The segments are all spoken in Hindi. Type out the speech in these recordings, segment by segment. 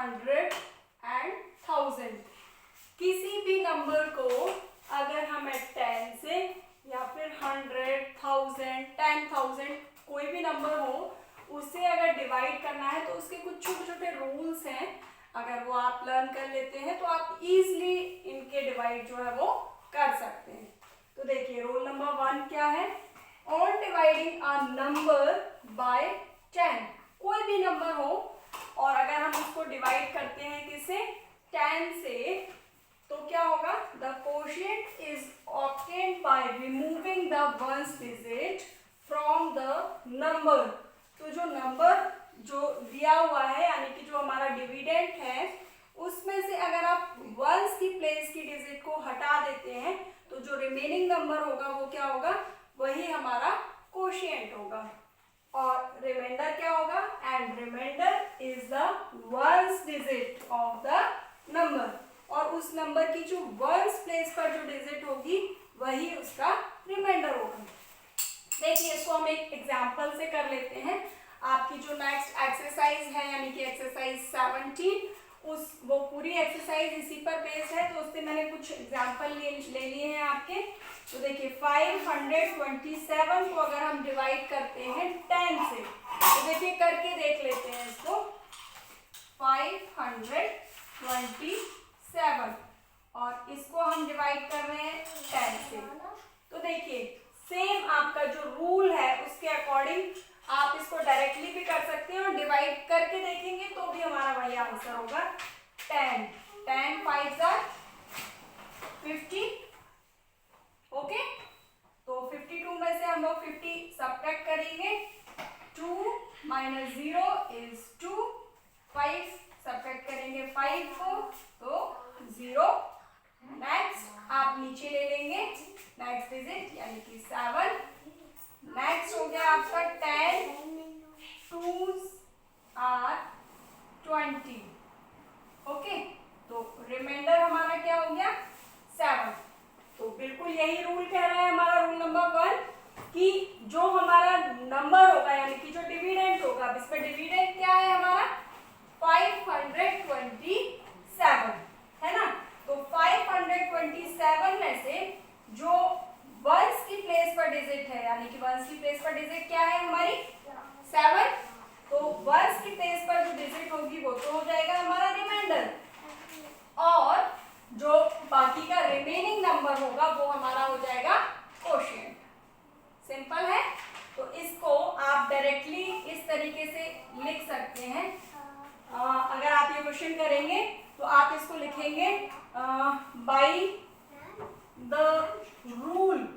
100 एंड 1000। किसी भी नंबर को अगर हमें 10 से या फिर 100, 1000, 10,000 कोई भी नंबर हो उससे अगर डिवाइड करना है तो उसके कुछ छोटे छोटे रूल्स हैं। अगर वो आप लर्न कर लेते हैं तो आप इजीली इनके डिवाइड जो है वो कर सकते हैं। तो देखिए रूल नंबर 1 क्या है, on dividing a number by 10, कोई भी नंबर हो और अगर हम उसको डिवाइड करते हैं किससे, 10 से, तो क्या होगा, the quotient is obtained by removing the ones digit from the number. तो जो नंबर जो दिया हुआ है यानी कि जो हमारा डिविडेंड है उसमें से अगर आप वंस की प्लेस की डिजिट को हटा देते हैं तो जो रिमेनिंग नंबर होगा वो क्या होगा, वही हमारा कोशिएंट होगा। और रिमाइंडर क्या होगा, and remainder is the ones digit of the number, और उस नंबर की जो वंस प्लेस पर जो डिजिट होगी वही उसका रिमाइंडर होगा। देखिए इसको हम एक एग्जांपल से कर लेते हैं। आपकी जो नेक्स्ट एक्सरसाइज है यानी कि एक्सरसाइज 17, वो पूरी एक्सरसाइज इसी पर बेस्ड है, तो उससे मैंने कुछ एग्जांपल ले लिए हैं आपके। तो देखिए 527 को अगर हम डिवाइड करते हैं 10 से, तो देखिए करके देख लेते हैं इसको। 527 और इसको हम डिवाइड कर रहे हैं 10 से, तो देखिए सेम आपका जो रूल है उसके अकॉर्डिंग आप इसको डायरेक्टली भी कर सकते हैं और डिवाइड करके देखेंगे तो भी हमारा वही आंसर होगा 10। 10 5 50, ओके। तो 52 में से हम लोग 50 सब्ट्रैक्ट करेंगे, 2 माइनस 0 इज 2, 5 सब्ट्रैक्ट करेंगे 5 को तो 0। नेक्स्ट आप नीचे ले लेंगे नेक्स्ट डिजिट यानी कि 7। नेक्स्ट हो गया आपका 10, 2s are 20, ओके। तो रिमाइंडर हमारा क्या हो गया 7। तो बिल्कुल यही रूल कह रहा है हमारा रूल नंबर 1 कि जो हमारा नंबर होगा यानी कि जो डिविडेंड होगा, इसमें डिविडेंड क्या है हमारा 527 है ना। तो 527 में से जो वंस की प्लेस पर डिजिट है यानी कि वंस की प्लेस पर डिजिट क्या है हमारी 7, तो वंस की प्लेस पर जो डिजिट होगी वो तो हो जाएगा हमारा रिमाइंडर, और जो बाकी का रिमेनिंग नंबर होगा वो हमारा हो जाएगा कोशिएंट। सिंपल है। तो इसको आप डायरेक्टली इस तरीके से लिख सकते हैं। अगर आप ये क्वेश्चन करेंगे तो आप इसको लिखेंगे by the rule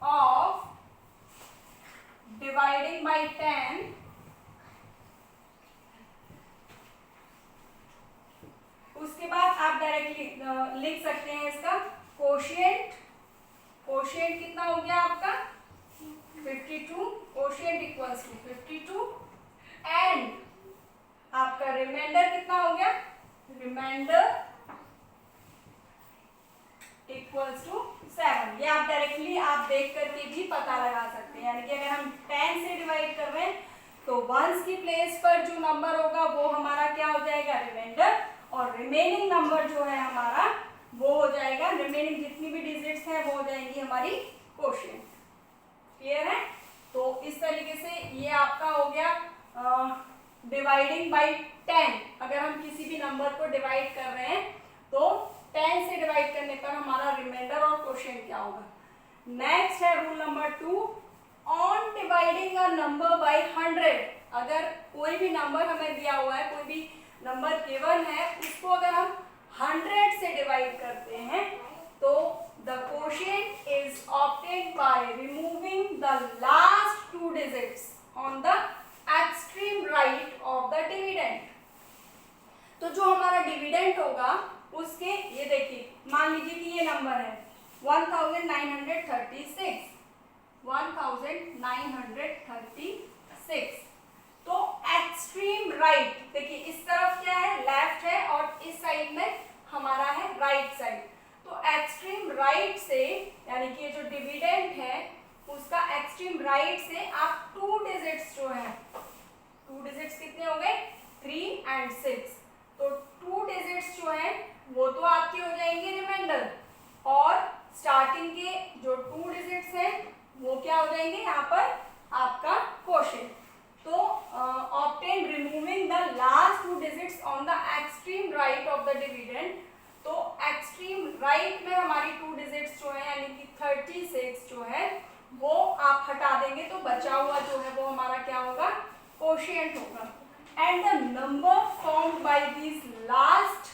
of dividing by 10, उसके बाद आप डायरेक्टली लिख सकते हैं इसका कोशिएंट। कोशिएंट कितना हो गया आपका 52, कोशिएंट इक्वल्स टू 52, एंड आपका रिमाइंडर कितना हो गया, रिमाइंडर इक्वल्स टू 7। ये आप डायरेक्टली आप देख करके भी पता लगा सकते हैं, यानी कि अगर हम 10 से डिवाइड कर रहे हैं तो वंस की प्लेस पर जो नंबर होगा वो हमारा क्या हो जाएगा रिमाइंडर, और रिमेनिंग नंबर जो है हमारा वो हो जाएगा, रिमेनिंग जितनी भी डिजिट्स हैं वो हो जाएंगी हमारी कोशिएंट। क्लियर है। तो इस तरीके से ये आपका हो गया डिवाइडिंग बाय 10। अगर हम किसी भी नंबर को डिवाइड कर रहे हैं तो 10 से डिवाइड करने पर हमारा रिमाइंडर और कोशिएंट क्या होगा। नेक्स्ट है rule number 2, on dividing a number by 100। अगर कोई भी नंबर हमें दिया हुआ है, कोई भी नंबर गिवन है, उसको अगर हम 100 से डिवाइड करते हैं तो the quotient is obtained by removing the last 2 digits on the extreme right of the dividend. तो जो हमारा डिविडेंड होगा उसके, ये देखिए मान लीजिए कि ये नंबर है 1936, 1936, तो एक्सट्रीम राइट, देखिए इस तरफ क्या है लेफ्ट है और इस साइड में हमारा है राइट साइड। तो एक्सट्रीम राइट से यानी कि जो डिविडेंड है उसका एक्सट्रीम राइट से आप 2 डिजिट्स जो है, 2 डिजिट्स कितने हो गए 3 and 6, तो 2 डिजिट्स जो है वो तो आपके हो जाएंगे रिमाइंडर, और स्टार्टिंग के जो 2 डिजिट्स हैं वो क्या हो जाएंगे यहाँ पर आपका क्वोशिएंट। तो obtain removing the last 2 digits on the extreme right of the dividend, तो एक्सट्रीम राइट में हमारी 2 डिजिट्स जो है यानी कि 36 जो है वो आप हटा देंगे, तो बचा हुआ जो है वो हमारा क्या होगा क्वोशिएंट होगा। And the number formed by this last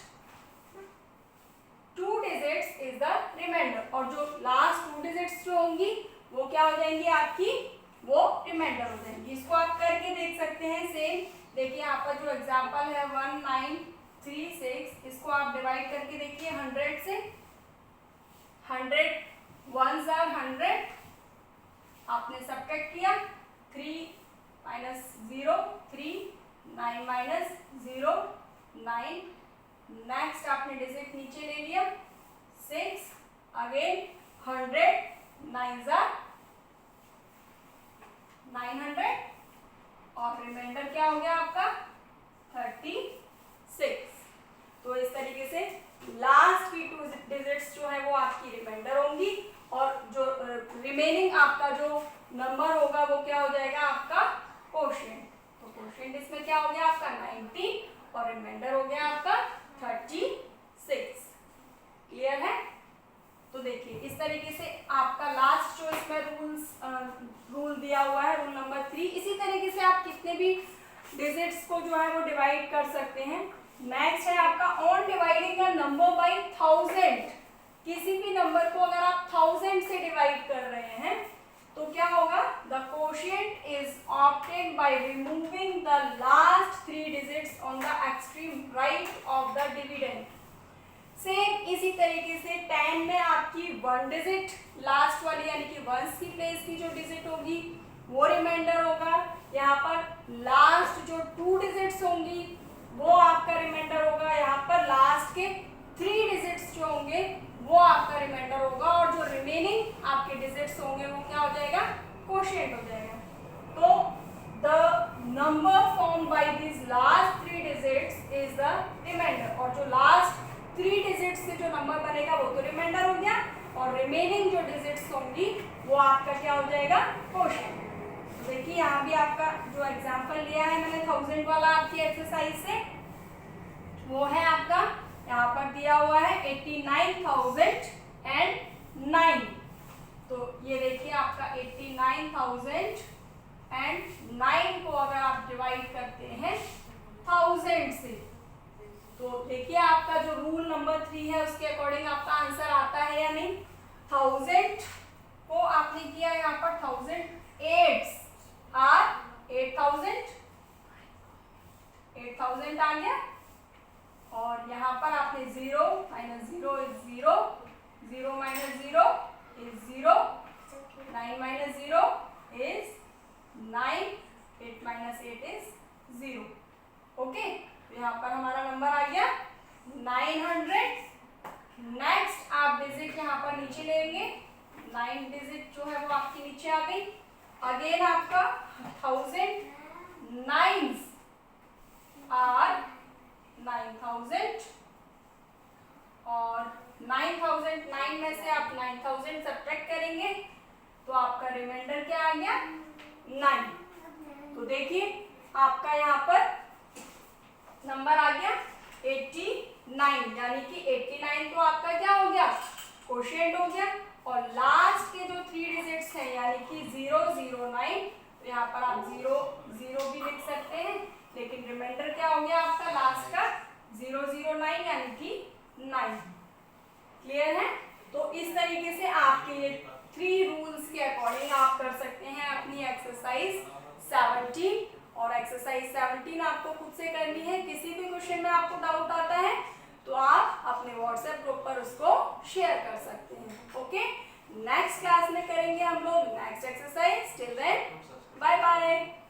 2 digits is the remainder, और जो लास्ट 2 डिजिट्स जो होंगी वो क्या हो जाएंगी आपकी, वो रिमाइंडर हो जाएंगी। इसको आप करके देख सकते हैं सेम। देखिए यहाँ पर जो एग्जांपल है 1936, इसको आप डिवाइड करके देखिए 100 से, 100 1s are 100, आपने सब्ट्रैक्ट किया 3 minus 0 3, 9 minus 0 9, नेक्स्ट आपने डिजिट नीचे ले लिया 6, अगेन 100 9s are 900, और रिमाइंडर क्या हो गया आपका 36। तो इस तरीके से लास्ट की 2 डिजिट्स जो है वो आपकी रिमाइंडर होंगी, और जो रिमेनिंग आपका जो नंबर होगा वो क्या हो जाएगा आपका क्वोशिएंट। तो क्वोशिएंट इसमें क्या हो गया आपका 90, और रिमाइंडर हो गया आपका 36। क्लियर है? तो देखिए इस तरीके से आपका लास्ट जो इसमें रूल दिया हुआ है, रूल नंबर 3, इसी तरीके से आप कितने भी डिजिट्स को जो है वो डिवाइड कर सकते हैं। नेक्स्ट है आपका on dividing a number by 1000, किसी भी नंबर को अगर आप 1000 से डिवाइड कर रहे हैं तो क्या होगा, the quotient is obtained by removing the last 3 digits on the extreme right of the dividend. Same इसी तरीके से 10 में आपकी 1 डिजिट लास्ट वाली यानी कि 1s की प्लेस की जो डिजिट होगी वो रिमाइंडर होगा। यहाँ पर लास्ट जो 2 डिजिट्स होंगी वो आपका रिमाइंडर होगा। यहाँ पर लास्ट के 3 डिजिट्स जो होंगे वो आपका रिमाइंडर होगा, और जो रिमेनिंग आपके डिजिट्स होंगे वो क्या हो जाएगा, क्वोशिएंट हो जाएगा। तो the number form by this last 3 digits is the remainder, और जो लास्ट 3 डिजिट्स से जो नंबर बनेगा वो तो रिमाइंडर हो गया, और रिमेनिंग जो डिजिट्स होंगी वो आपका क्या हो जाएगा, क्वोशिएंट। देखिए यहाँ भी आपका जो एग्जांपल लिया है मैंने 1000 वाला आपकी एक्सरसाइज से, वो है आपका यहाँ पर दिया हुआ है 89,009। तो ये देखिए आपका 89,009 को अगर आप डिवाइड करते हैं 1000 से, तो देखिए आपका जो रूल नंबर 3 है उसके अकॉर्डिंग आपका आंसर आता है या नहीं। 1000 को आपने किया यहाँ पर 1000 8s are 8000 आ गया, और यहाँ पर आपने 0 minus 0 is 0, 0 minus 0 is 0, 9 minus 0 is 9, 8 minus 8 is 0। Okay, तो यहाँ पर हमारा नंबर आ गया 900। नेक्स्ट आप डिजिट यहाँ पर नीचे लेंगे, 9 डिजिट जो है वो आपकी नीचे आ गई। अगेन आपका 1000 9s are 9000, और 9009 में से आप 9000 सब्ट्रैक्ट करेंगे तो आपका रिमाइंडर क्या आ गया 9। तो देखिए आपका यहाँ पर नंबर आ गया 89, यानी कि 89 तो आपका क्या हो गया, क्वोशिएंट हो गया, और लास्ट के जो 3 डिजिट्स हैं यानी कि 009, तो यहाँ पर आप 0 भी लिख सकते हैं, लेकिन रिमाइंडर क्या हो गया आपका लास्ट का 009 यानी कि 9। क्लियर है? तो इस तरीके से आपके ये 3 रूल्स के अकॉर्डिंग आप कर सकते हैं अपनी एक्सरसाइज 17, और एक्सरसाइज 17 आपको खुद से करनी है। किसी भी क्वेश्चन में आपको डाउट आता है तो आप अपने व्हाट्सएप ग्रुप पर उसको शेयर कर सकते हैं। ओके, नेक्स्ट क्लास में करेंगे हम लोग next exercise. Till then bye bye.